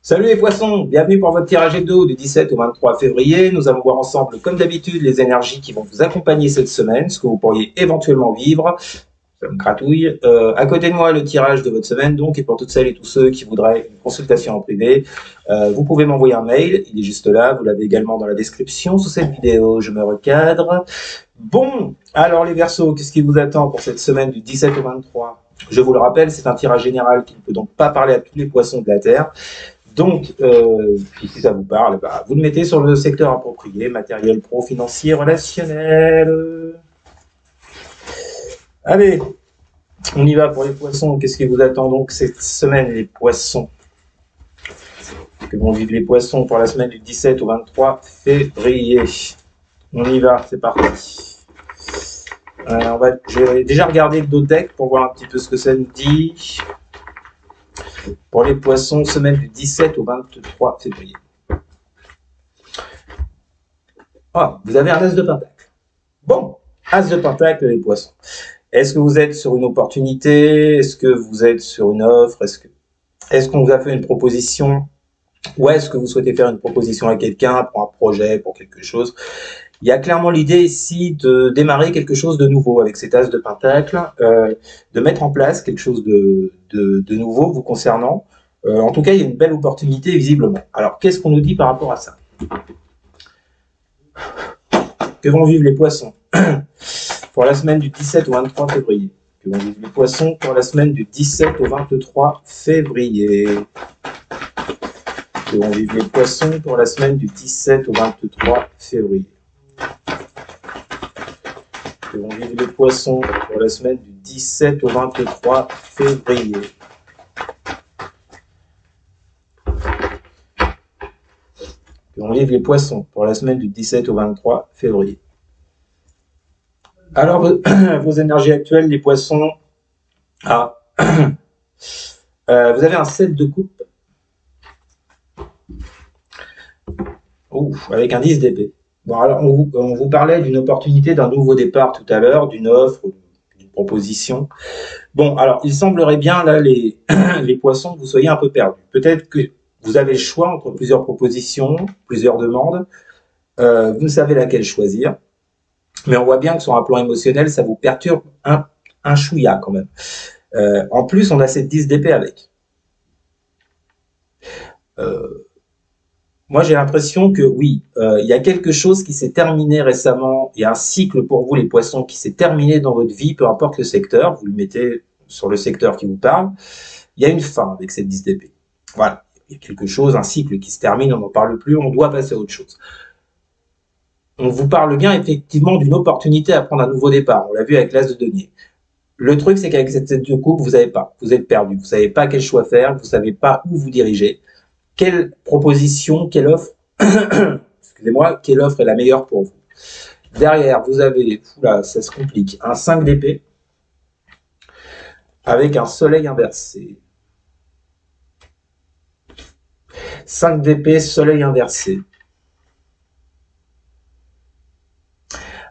Salut les poissons, bienvenue pour votre tirage hebdo du 17 au 23 février. Nous allons voir ensemble, comme d'habitude, les énergies qui vont vous accompagner cette semaine, ce que vous pourriez éventuellement vivre. Ça me gratouille. À côté de moi, le tirage de votre semaine, donc, et pour toutes celles et tous ceux qui voudraient une consultation en privé, vous pouvez m'envoyer un mail, il est juste là, vous l'avez également dans la description sous cette vidéo, je me recadre. Bon, alors les Verseaux, qu'est-ce qui vous attend pour cette semaine du 17 au 23? Je vous le rappelle, c'est un tirage général qui ne peut donc pas parler à tous les poissons de la Terre. Donc, puis si ça vous parle, bah, vous le mettez sur le secteur approprié, matériel, pro, financier, relationnel. Allez, on y va pour les poissons. Qu'est-ce qui vous attend donc cette semaine, les poissons? Que vont vivre les poissons pour la semaine du 17 au 23 février. On y va, c'est parti. Je vais déjà regarder le dos deck pour voir un petit peu ce que ça nous dit. Pour les poissons, semaine du 17 au 23 février. Ah, vous avez un as de pentacle. Bon, as de pentacle, les poissons. Est-ce que vous êtes sur une opportunité? Est-ce que vous êtes sur une offre? Est-ce qu'on vous a fait une proposition? Ou est-ce que vous souhaitez faire une proposition à quelqu'un pour un projet, pour quelque chose? Il y a clairement l'idée ici de démarrer quelque chose de nouveau avec cet as de pentacle, de mettre en place quelque chose de nouveau vous concernant. En tout cas, il y a une belle opportunité visiblement. Alors, qu'est-ce qu'on nous dit par rapport à ça? Que vont vivre les poissons pour la semaine du 17 au 23 février? Que vont vivre les poissons pour la semaine du 17 au 23 février? Que vont vivre les poissons pour la semaine du 17 au 23 février? Que vont vivre les poissons pour la semaine du 17 au 23 février? Que vont vivre les poissons pour la semaine du 17 au 23 février? Alors, vos énergies actuelles, les poissons. Ah, vous avez un 7 de coupe. Ouf, avec un 10 d'épée. Bon, alors, on vous parlait d'une opportunité, d'un nouveau départ tout à l'heure, d'une offre, d'une proposition. Bon, alors, il semblerait bien, là, les poissons, que vous soyez un peu perdus. Peut-être que vous avez le choix entre plusieurs propositions, plusieurs demandes. Vous ne savez laquelle choisir. Mais on voit bien que sur un plan émotionnel, ça vous perturbe un chouïa quand même. En plus, on a cette 10 d'épée avec. Moi, j'ai l'impression que oui, il y a quelque chose qui s'est terminé récemment. Il y a un cycle pour vous, les poissons, qui s'est terminé dans votre vie, peu importe le secteur. Vous le mettez sur le secteur qui vous parle. Il y a une fin avec cette 10 d'épée. Voilà, il y a quelque chose, un cycle qui se termine, on n'en parle plus, on doit passer à autre chose. On vous parle bien effectivement d'une opportunité à prendre un nouveau départ. On l'a vu avec l'as de denier. Le truc, c'est qu'avec cette 7 de coupe, vous n'avez pas. Vous êtes perdu. Vous ne savez pas quel choix faire. Vous ne savez pas où vous diriger. Quelle proposition, quelle offre, excusez-moi, quelle offre est la meilleure pour vous? Derrière, vous avez, oula, ça se complique, un 5 d'épée avec un soleil inversé. 5 d'épée, soleil inversé.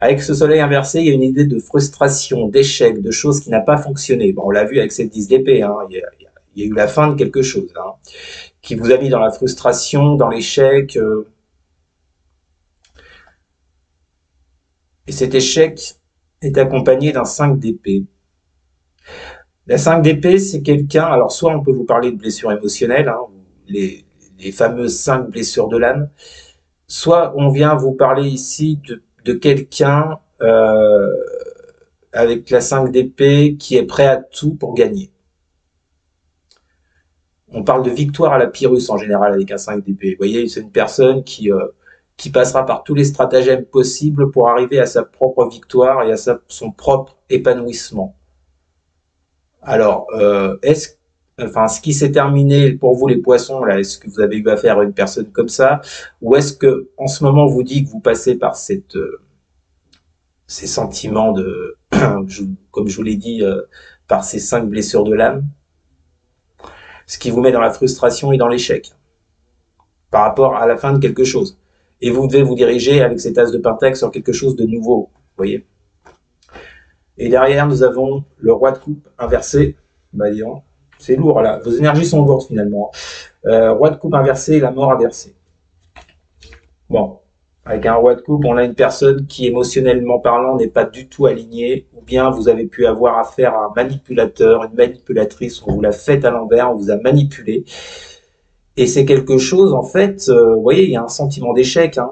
Avec ce soleil inversé, il y a une idée de frustration, d'échec, de choses qui n'a pas fonctionné. Bon, on l'a vu avec cette 10 d'épée, hein, il y a eu la fin de quelque chose, hein, qui vous a mis dans la frustration, dans l'échec. Et cet échec est accompagné d'un 5 d'épée. La 5 d'épée, c'est quelqu'un, alors soit on peut vous parler de blessures émotionnelles, hein, les fameuses 5 blessures de l'âme, soit on vient vous parler ici de quelqu'un avec la 5 d'épée qui est prêt à tout pour gagner. On parle de victoire à la Pyrrhus en général avec un 5 d'épée. Vous voyez, c'est une personne qui passera par tous les stratagèmes possibles pour arriver à sa propre victoire et à son propre épanouissement. Alors, ce qui s'est terminé pour vous les poissons, là, est-ce que vous avez eu affaire à une personne comme ça? Ou est-ce que en ce moment, on vous dit que vous passez par ces sentiments de, comme je vous l'ai dit, par ces 5 blessures de l'âme, ce qui vous met dans la frustration et dans l'échec par rapport à la fin de quelque chose. Et vous devez vous diriger avec cet as de pentacle sur quelque chose de nouveau, vous voyez. Et derrière, nous avons le roi de coupe inversé. Bah, disons, c'est lourd là. Vos énergies sont lourdes finalement. Roi de coupe inversé, la mort inversée. Bon, avec un roi de coupe, on a une personne qui émotionnellement parlant n'est pas du tout alignée, ou bien vous avez pu avoir affaire à un manipulateur, une manipulatrice, on vous l'a faite à l'envers, on vous a manipulé. Et c'est quelque chose, en fait, vous voyez, il y a un sentiment d'échec. Hein.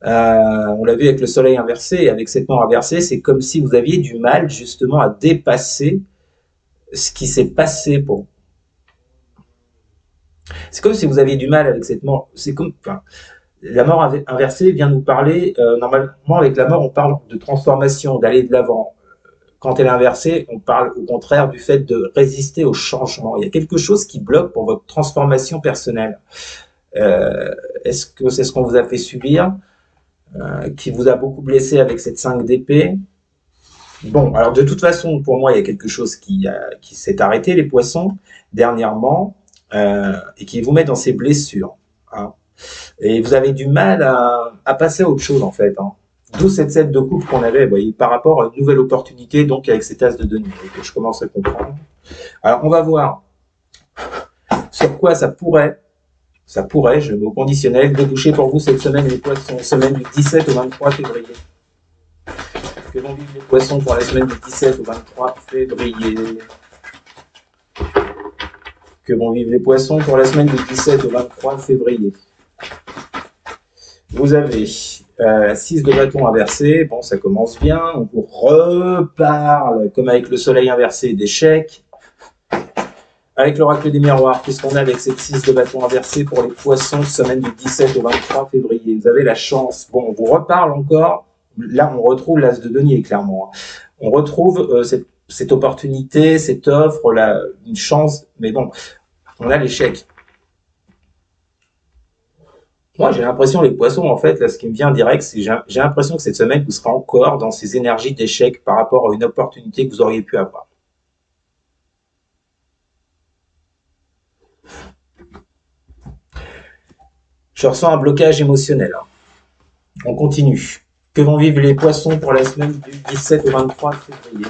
On l'a vu avec le soleil inversé, avec cette mort inversée, c'est comme si vous aviez du mal justement à dépasser ce qui s'est passé pour vous. C'est comme si vous aviez du mal avec cette mort. C'est comme, enfin, la mort inversée vient nous parler, normalement avec la mort on parle de transformation, d'aller de l'avant. Quand elle est inversée, on parle au contraire du fait de résister au changement. Il y a quelque chose qui bloque pour votre transformation personnelle. Est-ce que c'est ce qu'on vous a fait subir, qui vous a beaucoup blessé avec cette 5 d'épée? Bon, alors de toute façon, pour moi, il y a quelque chose qui s'est arrêté, les poissons, dernièrement, et qui vous met dans ces blessures. Hein. Et vous avez du mal à passer à autre chose, en fait. Hein. D'où cette 7 de coupe qu'on avait, vous voyez, par rapport à une nouvelle opportunité, donc avec cet as de denier, que je commence à comprendre. Alors, on va voir sur quoi ça pourrait, je le mets au conditionnel, déboucher pour vous cette semaine, les poissons, semaine du 17 au 23 février. Que vont vivre les poissons pour la semaine du 17 au 23 février? Que vont vivre les poissons pour la semaine du 17 au 23 février? Vous avez 6 de bâton inversé, bon ça commence bien, on vous reparle comme avec le soleil inversé d'échecs. Avec l'oracle des miroirs, qu'est-ce qu'on a avec cette 6 de bâton inversé pour les poissons, semaine du 17 au 23 février? Vous avez la chance, bon on vous reparle encore, là on retrouve l'as de denier clairement. On retrouve cette opportunité, cette offre, une chance, mais bon, on a l'échec. Moi, j'ai l'impression, les poissons, en fait, là, ce qui me vient direct, c'est j'ai l'impression que cette semaine, vous serez encore dans ces énergies d'échec par rapport à une opportunité que vous auriez pu avoir. Je ressens un blocage émotionnel. On continue. Que vont vivre les poissons pour la semaine du 17 au 23 février?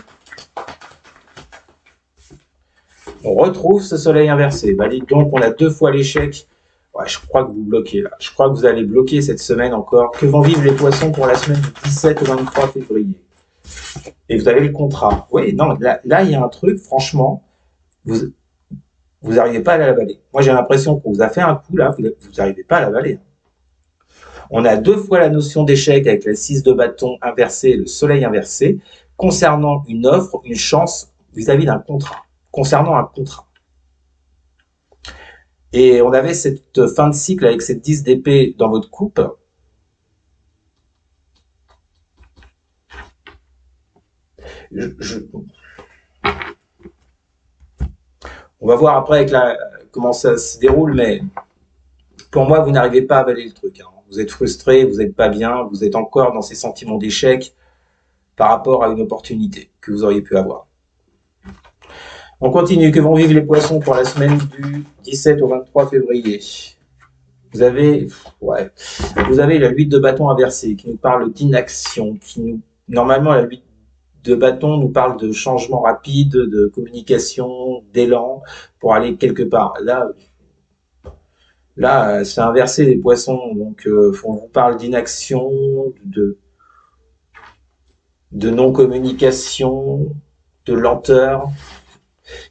On retrouve ce soleil inversé. Valide donc, on a 2 fois l'échec. Ouais, je crois que vous bloquez là. Je crois que vous allez bloquer cette semaine encore. Que vont vivre les poissons pour la semaine du 17 au 23 février? Et vous avez le contrat. Oui, non, là il y a un truc, franchement, vous n'arrivez pas à l'avaler. Moi, j'ai l'impression qu'on vous a fait un coup là, vous n'arrivez pas à l'avaler. On a 2 fois la notion d'échec avec la 6 de bâton inversé et le soleil inversé concernant une offre, une chance vis-à-vis d'un contrat. Concernant un contrat. Et on avait cette fin de cycle avec cette 10 d'épée dans votre coupe. On va voir après avec comment ça se déroule, mais pour moi, vous n'arrivez pas à avaler le truc. Hein. Vous êtes frustré, vous n'êtes pas bien, vous êtes encore dans ces sentiments d'échec par rapport à une opportunité que vous auriez pu avoir. On continue. Que vont vivre les poissons pour la semaine du 17 au 23 février? Vous avez la 8 de bâton inversé qui nous parle d'inaction, normalement la 8 de bâton nous parle de changement rapide, de communication, d'élan pour aller quelque part. Là, c'est inversé les poissons, donc on vous parle d'inaction, de non-communication, de lenteur.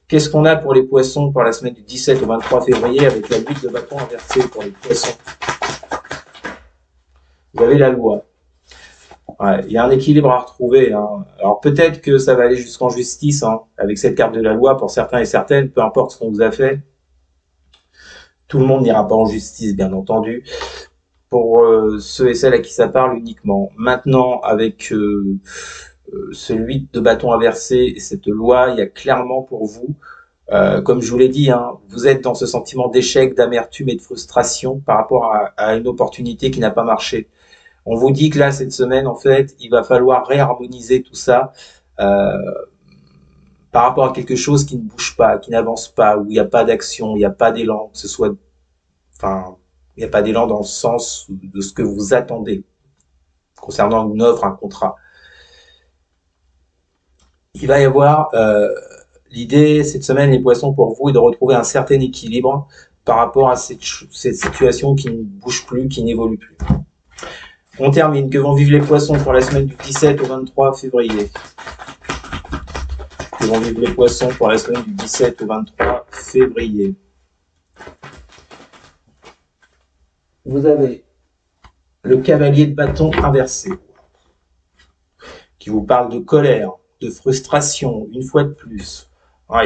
Qu'est-ce qu'on a pour les poissons pour la semaine du 17 au 23 février avec la 8 de bâton inversée pour les poissons? Vous avez la loi. Ouais, il y a un équilibre à retrouver. Hein. Alors peut-être que ça va aller jusqu'en justice hein, avec cette carte de la loi pour certains et certaines, peu importe ce qu'on vous a fait. Tout le monde n'ira pas en justice, bien entendu. Pour ceux et celles à qui ça parle uniquement. Maintenant, avec ce 8 de bâton inversé et cette loi, il y a clairement pour vous, comme je vous l'ai dit, hein, vous êtes dans ce sentiment d'échec, d'amertume et de frustration par rapport à une opportunité qui n'a pas marché. On vous dit que là, cette semaine, en fait, il va falloir réharmoniser tout ça par rapport à quelque chose qui ne bouge pas, qui n'avance pas, où il n'y a pas d'action, il n'y a pas d'élan, que ce soit, enfin, il n'y a pas d'élan dans le sens de ce que vous attendez concernant une offre, un contrat. Il va y avoir L'idée, cette semaine, les poissons, pour vous, est de retrouver un certain équilibre par rapport à cette situation qui ne bouge plus, qui n'évolue plus. On termine. Que vont vivre les poissons pour la semaine du 17 au 23 février? Que vont vivre les poissons pour la semaine du 17 au 23 février? Vous avez le cavalier de bâton inversé, qui vous parle de colère, de frustration, une fois de plus. Ah,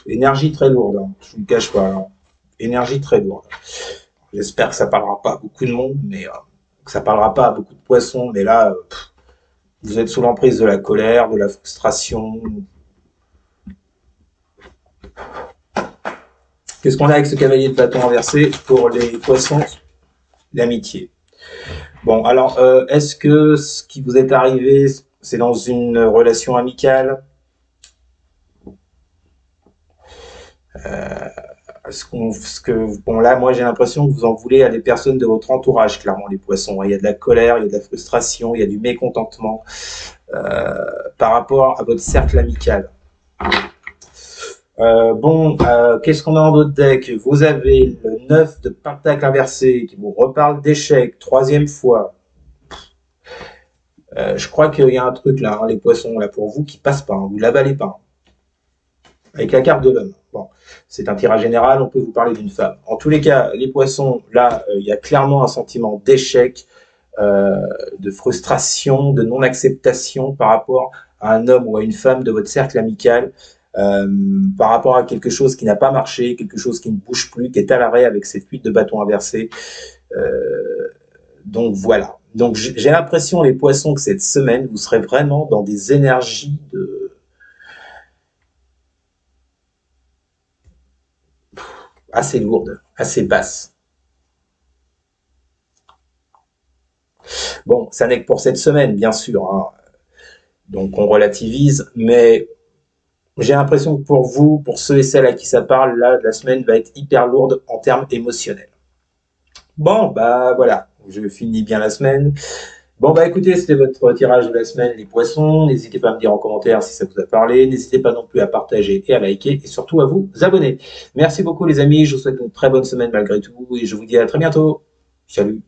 énergie très lourde, hein, je ne vous le cache pas. Hein. Énergie très lourde. J'espère que ça parlera pas à beaucoup de monde, mais que ça parlera pas à beaucoup de poissons. Mais là, vous êtes sous l'emprise de la colère, de la frustration. Qu'est-ce qu'on a avec ce cavalier de bâton inversé pour les poissons? L'amitié. Bon, alors, est-ce que ce qui vous est arrivé, c'est dans une relation amicale? Bon, là, moi, j'ai l'impression que vous en voulez à des personnes de votre entourage, clairement, les poissons. Il y a de la colère, il y a de la frustration, il y a du mécontentement par rapport à votre cercle amical. Qu'est-ce qu'on a en d'autres deck? Vous avez le 9 de pentacle inversé qui vous reparle d'échec, troisième fois. Je crois qu'il y a un truc là, hein, les poissons, là pour vous, qui passe pas, hein, vous l'avalez pas. Hein. Avec la carte de l'homme. Bon, c'est un tirage général, on peut vous parler d'une femme. En tous les cas, les poissons, là, il y a clairement un sentiment d'échec, de frustration, de non-acceptation par rapport à un homme ou à une femme de votre cercle amical, par rapport à quelque chose qui n'a pas marché, quelque chose qui ne bouge plus, qui est à l'arrêt avec cette 8 de bâton inversé. Donc voilà. Donc j'ai l'impression, les poissons, que cette semaine, vous serez vraiment dans des énergies assez lourdes, assez basses. Bon, ça n'est que pour cette semaine, bien sûr. Hein. Donc on relativise, mais j'ai l'impression que pour vous, pour ceux et celles à qui ça parle, là, la semaine va être hyper lourde en termes émotionnels. Bon, bah voilà, je finis bien la semaine. Bon, bah écoutez, c'était votre tirage de la semaine, les poissons. N'hésitez pas à me dire en commentaire si ça vous a parlé. N'hésitez pas non plus à partager et à liker et surtout à vous abonner. Merci beaucoup les amis, je vous souhaite une très bonne semaine malgré tout et je vous dis à très bientôt. Salut.